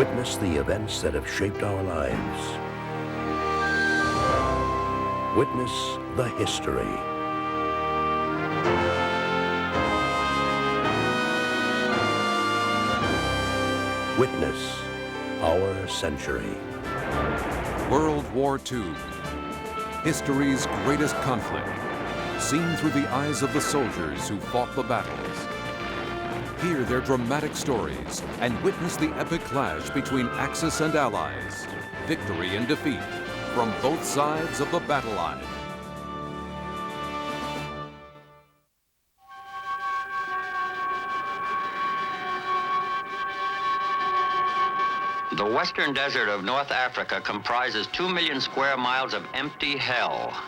Witness the events that have shaped our lives. Witness the history. Witness our century. World War II, history's greatest conflict, seen through the eyes of the soldiers who fought the battles. Hear their dramatic stories and witness the epic clash between Axis and Allies, victory and defeat from both sides of the battle line. The western desert of North Africa comprises 2 million square miles of empty hell.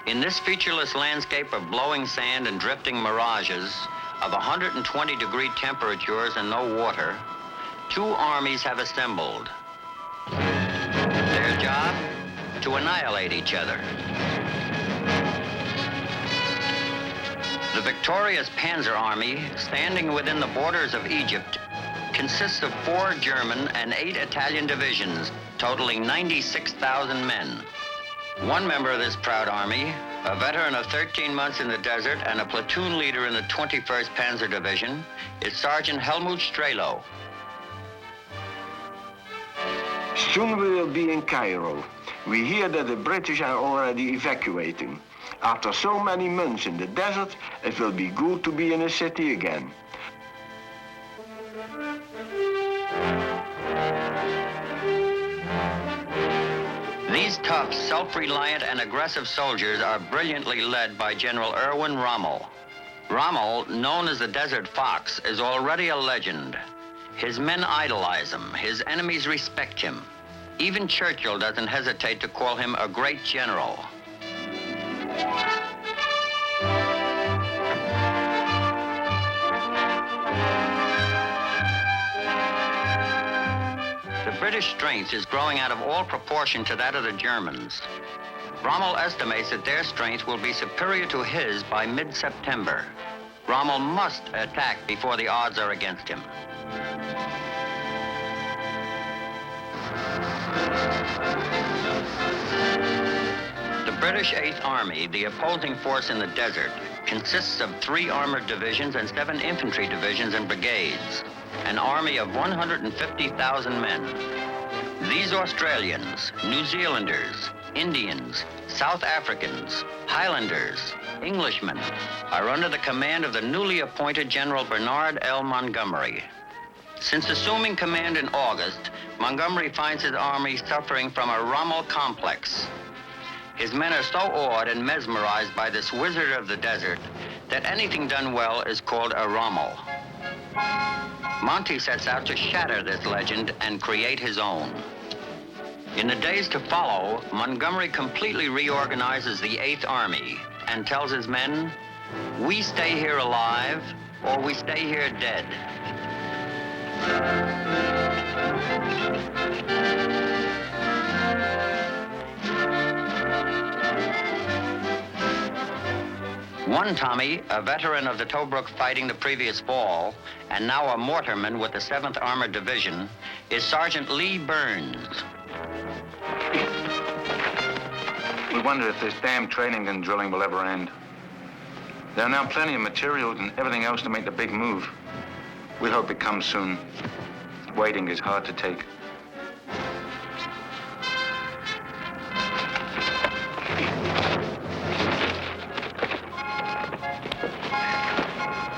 In this featureless landscape of blowing sand and drifting mirages, of 120-degree temperatures and no water, two armies have assembled. Their job? To annihilate each other. The victorious Panzer Army, standing within the borders of Egypt, consists of 4 German and 8 Italian divisions, totaling 96,000 men. One member of this proud army, a veteran of 13 months in the desert and a platoon leader in the 21st Panzer Division, is Sergeant Helmut Strelo. Soon we will be in Cairo. We hear that the British are already evacuating. After so many months in the desert, it will be good to be in a city again. These tough, self-reliant, and aggressive soldiers are brilliantly led by General Erwin Rommel. Rommel, known as the Desert Fox, is already a legend. His men idolize him. His enemies respect him. Even Churchill doesn't hesitate to call him a great general. The British strength is growing out of all proportion to that of the Germans. Rommel estimates that their strength will be superior to his by mid-September. Rommel must attack before the odds are against him. The British 8th Army, the opposing force in the desert, consists of 3 armored divisions and 7 infantry divisions and brigades. An army of 150,000 men. These Australians, New Zealanders, Indians, South Africans, Highlanders, Englishmen are under the command of the newly appointed General Bernard L. Montgomery. Since assuming command in August, Montgomery finds his army suffering from a Rommel complex. His men are so awed and mesmerized by this wizard of the desert that anything done well is called a Rommel. Monty sets out to shatter this legend and create his own. In the days to follow, Montgomery completely reorganizes the 8th Army and tells his men, "We stay here alive or we stay here dead." One Tommy, a veteran of the Tobruk fighting the previous fall, and now a mortarman with the 7th Armored Division, is Sergeant Lee Burns. We wonder if this damn training and drilling will ever end. There are now plenty of materials and everything else to make the big move. We hope it comes soon. Waiting is hard to take.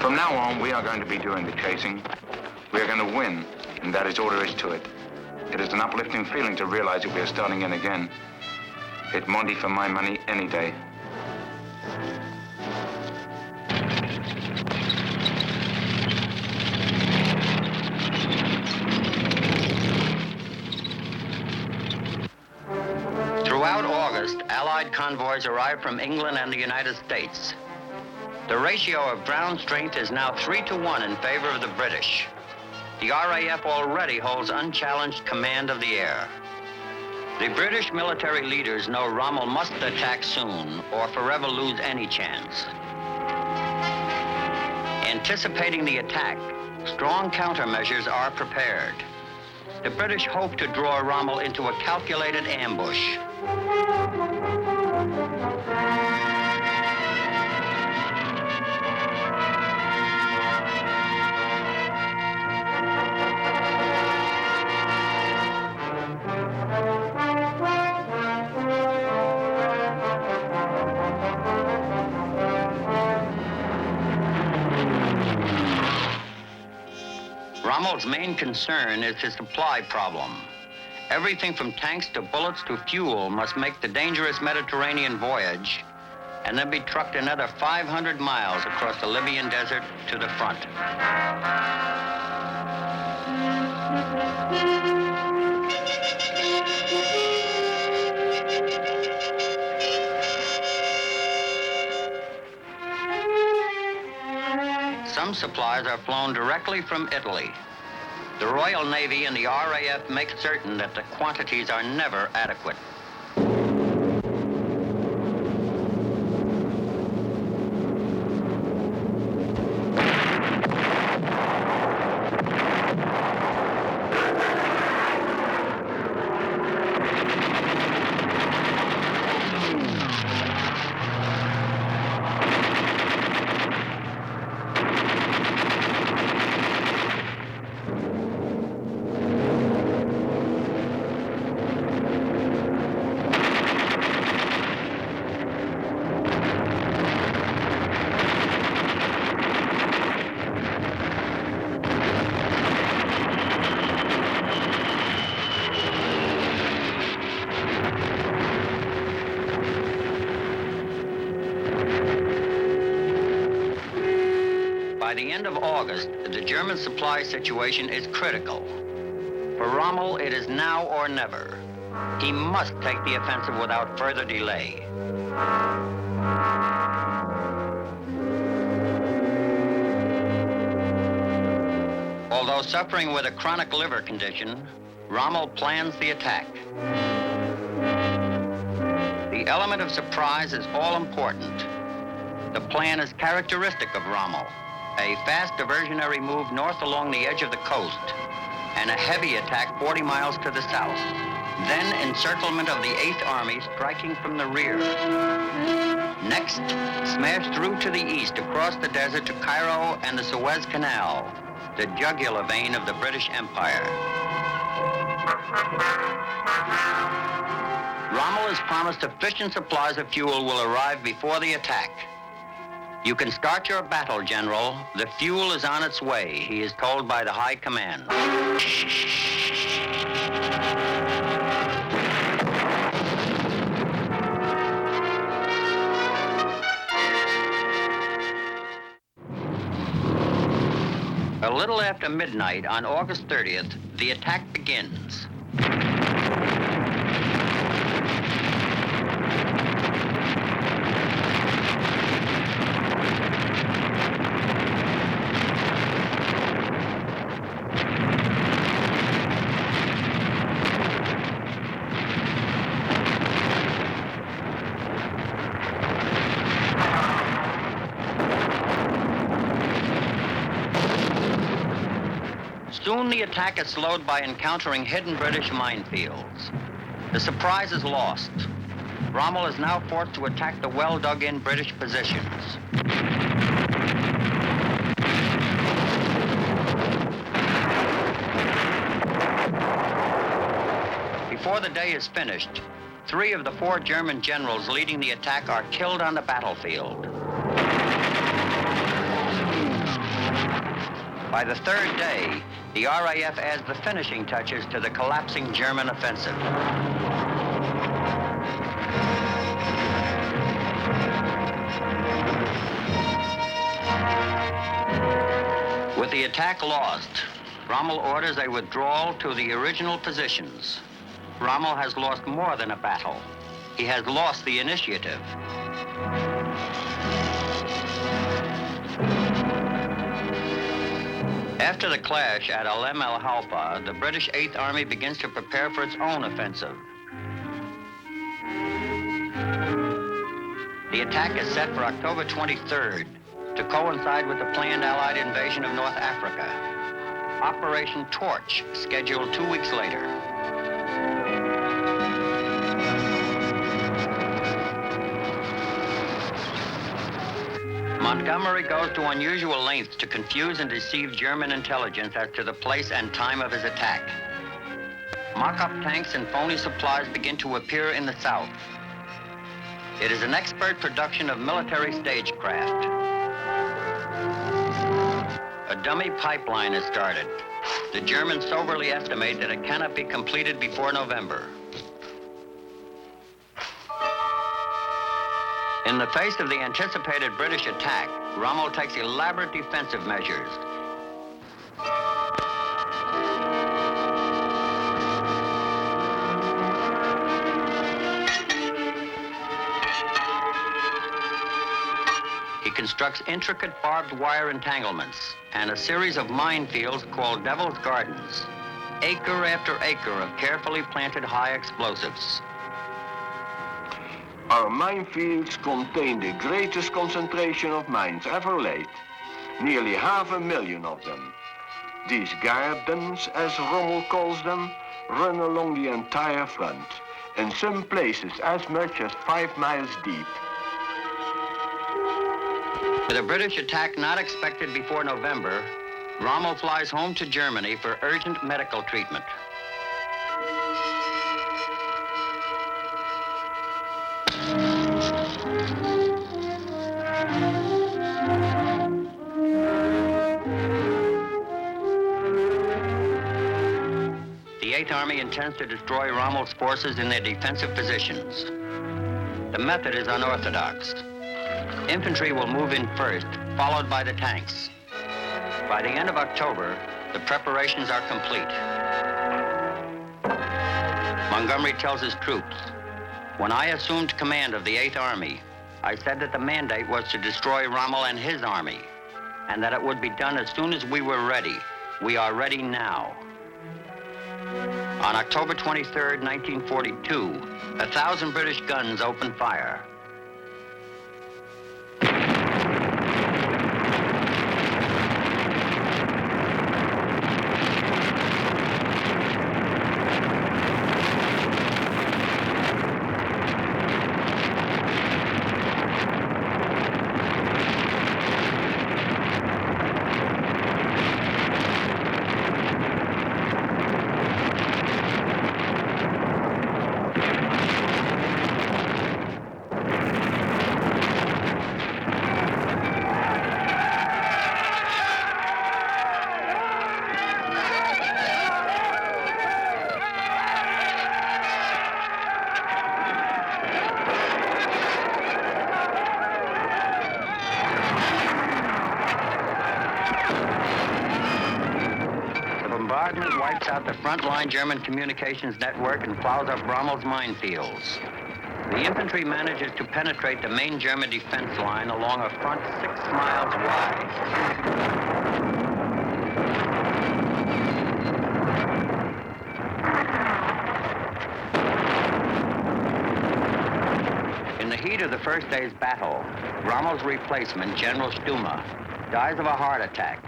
From now on, we are going to be doing the chasing. We are going to win, and that is all there is to it. It is an uplifting feeling to realize that we are starting in again. Hit Monty for my money any day. Throughout August, Allied convoys arrived from England and the United States. The ratio of ground strength is now 3-to-1 in favor of the British. The RAF already holds unchallenged command of the air. The British military leaders know Rommel must attack soon or forever lose any chance. Anticipating the attack, strong countermeasures are prepared. the British hoped to draw Rommel into a calculated ambush. Rommel's main concern is his supply problem. Everything from tanks to bullets to fuel must make the dangerous Mediterranean voyage and then be trucked another 500 miles across the Libyan desert to the front. Some supplies are flown directly from Italy. The Royal Navy and the RAF make certain that the quantities are never adequate. By the end of August, the German supply situation is critical. For Rommel, it is now or never. He must take the offensive without further delay. Although suffering with a chronic liver condition, Rommel plans the attack. The element of surprise is all important. The plan is characteristic of Rommel. A fast diversionary move north along the edge of the coast, and a heavy attack 40 miles to the south. Then encirclement of the 8th Army striking from the rear. Next, smash through to the east across the desert to Cairo and the Suez Canal, the jugular vein of the British Empire. Rommel has promised sufficient supplies of fuel will arrive before the attack. You can start your battle, General. The fuel is on its way, he is told by the High Command. A little after midnight on August 30th, the attack begins. Soon the attack is slowed by encountering hidden British minefields. The surprise is lost. Rommel is now forced to attack the well-dug-in British positions. Before the day is finished, 3 of the 4 German generals leading the attack are killed on the battlefield. By the 3rd day, the RAF adds the finishing touches to the collapsing German offensive. With the attack lost, Rommel orders a withdrawal to the original positions. Rommel has lost more than a battle. He has lost the initiative. After the clash at Alem El Halfa, the British 8th Army begins to prepare for its own offensive. The attack is set for October 23rd to coincide with the planned Allied invasion of North Africa. Operation Torch, scheduled 2 weeks later. Montgomery goes to unusual lengths to confuse and deceive German intelligence as to the place and time of his attack. Mock-up tanks and phony supplies begin to appear in the South. It is an expert production of military stagecraft. A dummy pipeline is started. The Germans soberly estimate that it cannot be completed before November. In the face of the anticipated British attack, Rommel takes elaborate defensive measures. He constructs intricate barbed wire entanglements and a series of minefields called Devil's Gardens, acre after acre of carefully planted high explosives. Our minefields contain the greatest concentration of mines ever laid, nearly 500,000 of them. These gardens, as Rommel calls them, run along the entire front, in some places as much as 5 miles deep. With a British attack not expected before November, Rommel flies home to Germany for urgent medical treatment. The 8th Army intends to destroy Rommel's forces in their defensive positions. The method is unorthodox. Infantry will move in first, followed by the tanks. By the end of October, the preparations are complete. Montgomery tells his troops, "When I assumed command of the 8th Army, I said that the mandate was to destroy Rommel and his army, and that it would be done as soon as we were ready. We are ready now." On October 23rd, 1942, 1,000 British guns opened fire. Bombardment wipes out the front-line German communications network and plows up Rommel's minefields. The infantry manages to penetrate the main German defense line along a front 6 miles wide. In the heat of the first day's battle, Rommel's replacement, General Stumme, dies of a heart attack.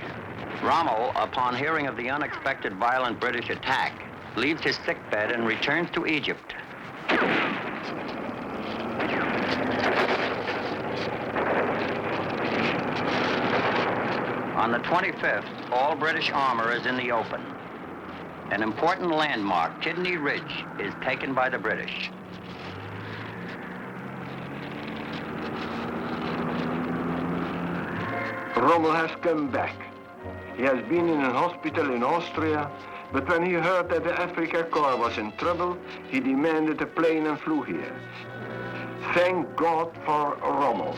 Rommel, upon hearing of the unexpected violent British attack, leaves his sickbed and returns to Egypt. On the 25th, all British armor is in the open. An important landmark, Kidney Ridge, is taken by the British. Rommel has come back. He has been in a hospital in Austria, but when he heard that the Afrika Korps was in trouble, he demanded a plane and flew here. Thank God for Rommel.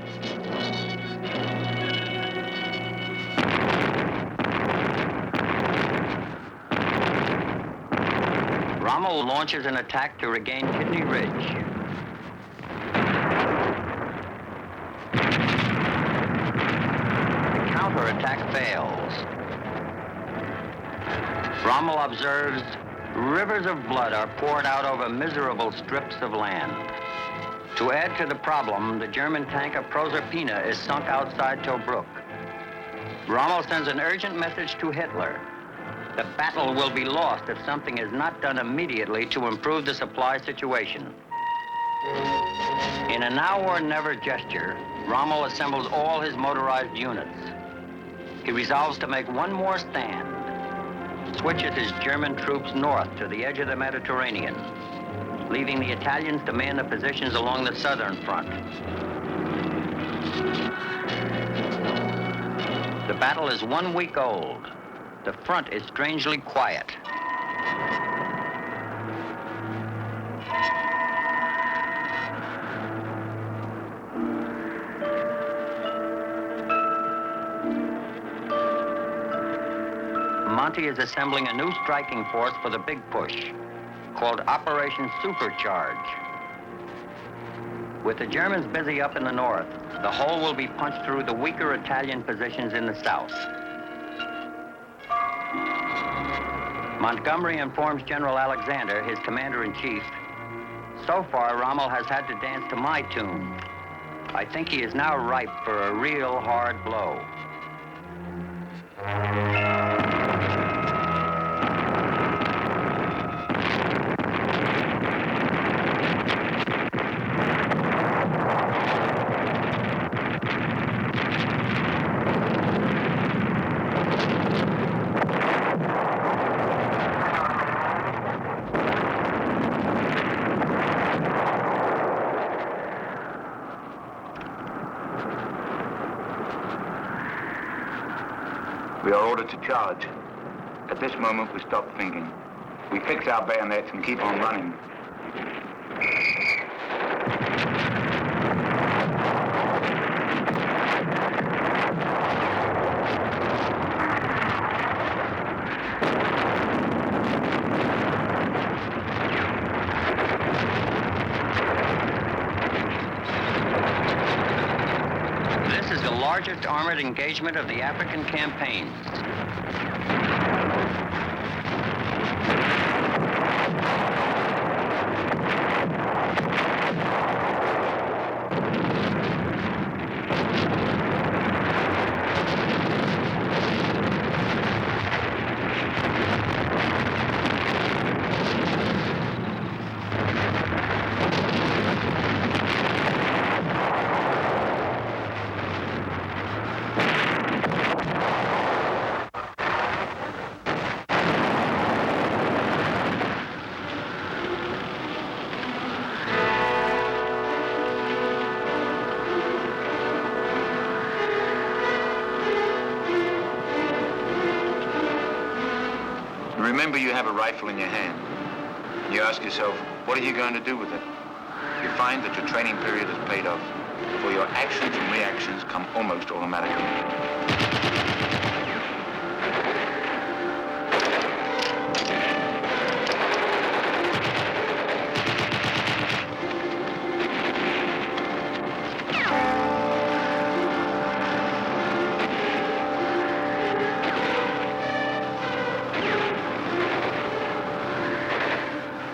Rommel launches an attack to regain Kidney Ridge. The counterattack fails. Rommel observes rivers of blood are poured out over miserable strips of land. To add to the problem, the German tanker Proserpina is sunk outside Tobruk. Rommel sends an urgent message to Hitler. The battle will be lost if something is not done immediately to improve the supply situation. In a now or never gesture, Rommel assembles all his motorized units. He resolves to make one more stand, switches his German troops north to the edge of the Mediterranean, leaving the Italians to man the positions along the southern front. The battle is 1 week old. The front is strangely quiet. Monty is assembling a new striking force for the big push, called Operation Supercharge. With the Germans busy up in the north, the whole will be punched through the weaker Italian positions in the south. Montgomery informs General Alexander, his commander-in-chief, "So far, Rommel has had to dance to my tune. I think he is now ripe for a real hard blow." We are ordered to charge. At this moment, we stop thinking. We fix our bayonets and keep on running. This is the largest armored engagement of the African campaigns. Remember, you have a rifle in your hand. You ask yourself, what are you going to do with it? You find that your training period has paid off, for your actions and reactions come almost automatically.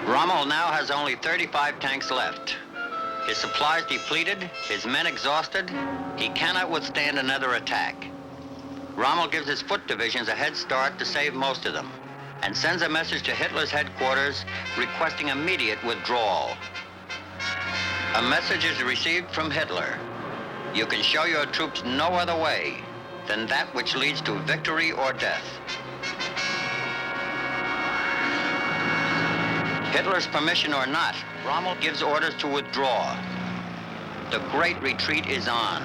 Rommel now has only 35 tanks left. His supplies depleted, his men exhausted, he cannot withstand another attack. Rommel gives his foot divisions a head start to save most of them, and sends a message to Hitler's headquarters requesting immediate withdrawal. A message is received from Hitler. You can show your troops no other way than that which leads to victory or death. Hitler's permission or not, Rommel gives orders to withdraw. The Great Retreat is on.